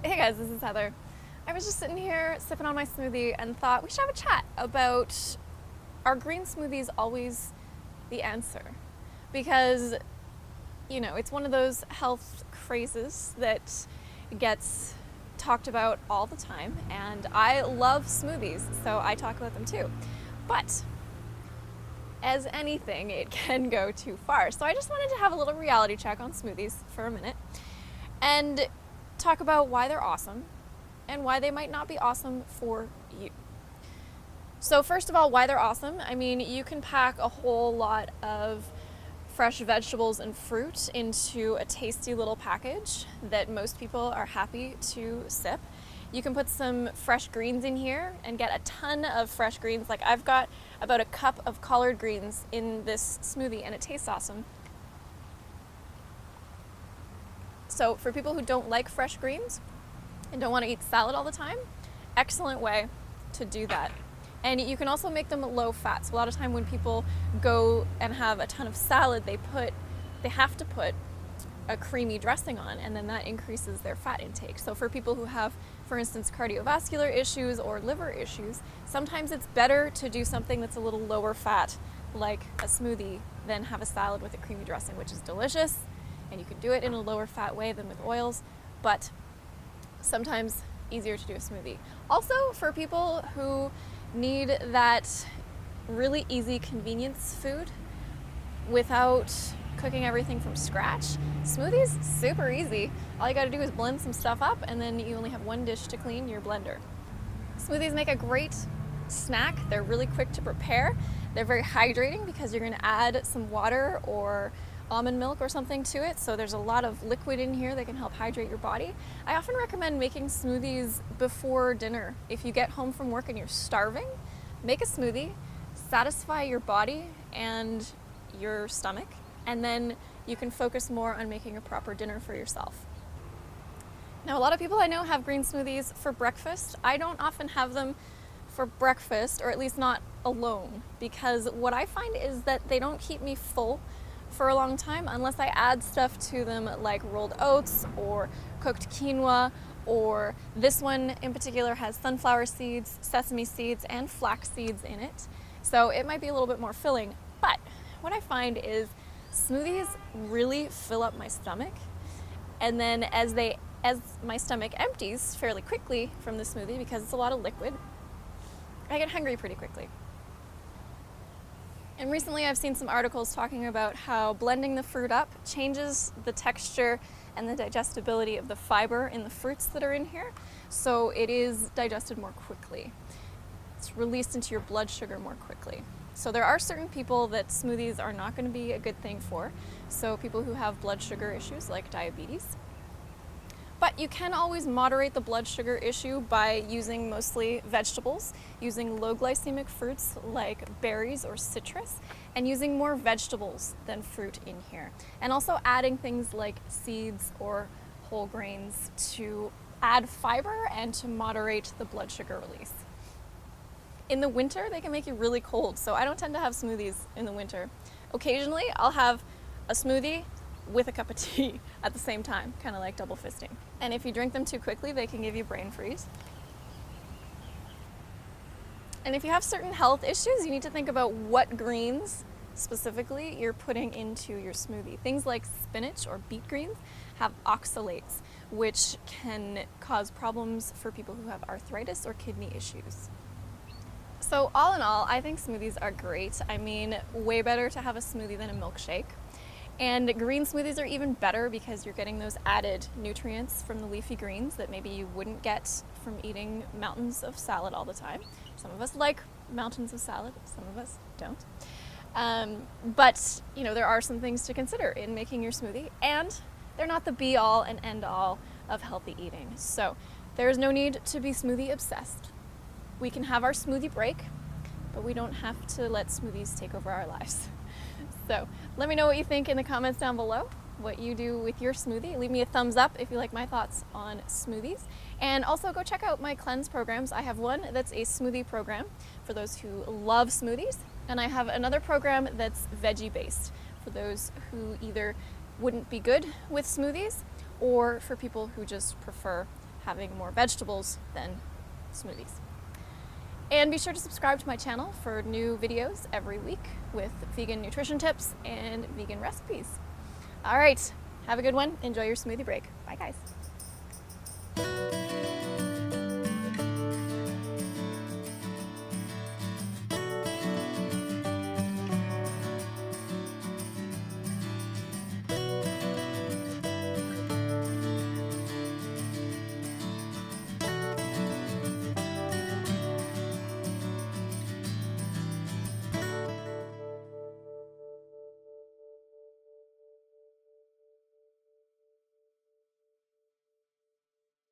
Hey guys, this is Heather. I was just sitting here sipping on my smoothie and thought we should have a chat about, are green smoothies always the answer? Because, it's one of those health crazes that gets talked about all the time, and I love smoothies, so I talk about them too. But as anything, it can go too far. So I just wanted to have a little reality check on smoothies for a minute and talk about why they're awesome and why they might not be awesome for you. So first of all, why they're awesome. I mean, you can pack a whole lot of fresh vegetables and fruit into a tasty little package that most people are happy to sip. You can put some fresh greens in here and get a ton of fresh greens. Like I've got about a cup of collard greens in this smoothie and it tastes awesome. So for people who don't like fresh greens and don't want to eat salad all the time, excellent way to do that. And you can also make them low fat. So a lot of time when people go and have a ton of salad, they have to put a creamy dressing on, and then that increases their fat intake. So for people who have, for instance, cardiovascular issues or liver issues, sometimes it's better to do something that's a little lower fat, like a smoothie, than have a salad with a creamy dressing, which is delicious. And you can do it in a lower fat way than with oils, but sometimes easier to do a smoothie. Also, for people who need that really easy convenience food without cooking everything from scratch, smoothies, super easy. All you gotta do is blend some stuff up and then you only have one dish to clean, your blender. Smoothies make a great snack. They're really quick to prepare. They're very hydrating because you're gonna add some water or almond milk or something to it, so there's a lot of liquid in here that can help hydrate your body. I often recommend making smoothies before dinner. If you get home from work and you're starving, make a smoothie, satisfy your body and your stomach, and then you can focus more on making a proper dinner for yourself. Now, a lot of people I know have green smoothies for breakfast. I don't often have them for breakfast, or at least not alone, because what I find is that they don't keep me full for a long time unless I add stuff to them like rolled oats or cooked quinoa, or this one in particular has sunflower seeds, sesame seeds, and flax seeds in it. So it might be a little bit more filling, but what I find is smoothies really fill up my stomach, and then as my stomach empties fairly quickly from the smoothie because it's a lot of liquid, I get hungry pretty quickly. And recently I've seen some articles talking about how blending the fruit up changes the texture and the digestibility of the fiber in the fruits that are in here, so it is digested more quickly. It's released into your blood sugar more quickly. So there are certain people that smoothies are not going to be a good thing for, so people who have blood sugar issues like diabetes. But you can always moderate the blood sugar issue by using mostly vegetables, using low glycemic fruits like berries or citrus, and using more vegetables than fruit in here. And also adding things like seeds or whole grains to add fiber and to moderate the blood sugar release. In the winter, they can make you really cold, so I don't tend to have smoothies in the winter. Occasionally, I'll have a smoothie with a cup of tea at the same time, kind of like double fisting. And if you drink them too quickly, they can give you brain freeze. And if you have certain health issues, you need to think about what greens specifically you're putting into your smoothie. Things like spinach or beet greens have oxalates, which can cause problems for people who have arthritis or kidney issues. So all in all, I think smoothies are great. I mean, way better to have a smoothie than a milkshake. And green smoothies are even better because you're getting those added nutrients from the leafy greens that maybe you wouldn't get from eating mountains of salad all the time. Some of us like mountains of salad, some of us don't. But there are some things to consider in making your smoothie, and they're not the be-all and end-all of healthy eating. So there's no need to be smoothie obsessed. We can have our smoothie break, but we don't have to let smoothies take over our lives. So let me know what you think in the comments down below, what you do with your smoothie. Leave me a thumbs up if you like my thoughts on smoothies. And also go check out my cleanse programs. I have one that's a smoothie program for those who love smoothies, and I have another program that's veggie based for those who either wouldn't be good with smoothies or for people who just prefer having more vegetables than smoothies. And be sure to subscribe to my channel for new videos every week with vegan nutrition tips and vegan recipes. All right, have a good one. Enjoy your smoothie break. Bye, guys.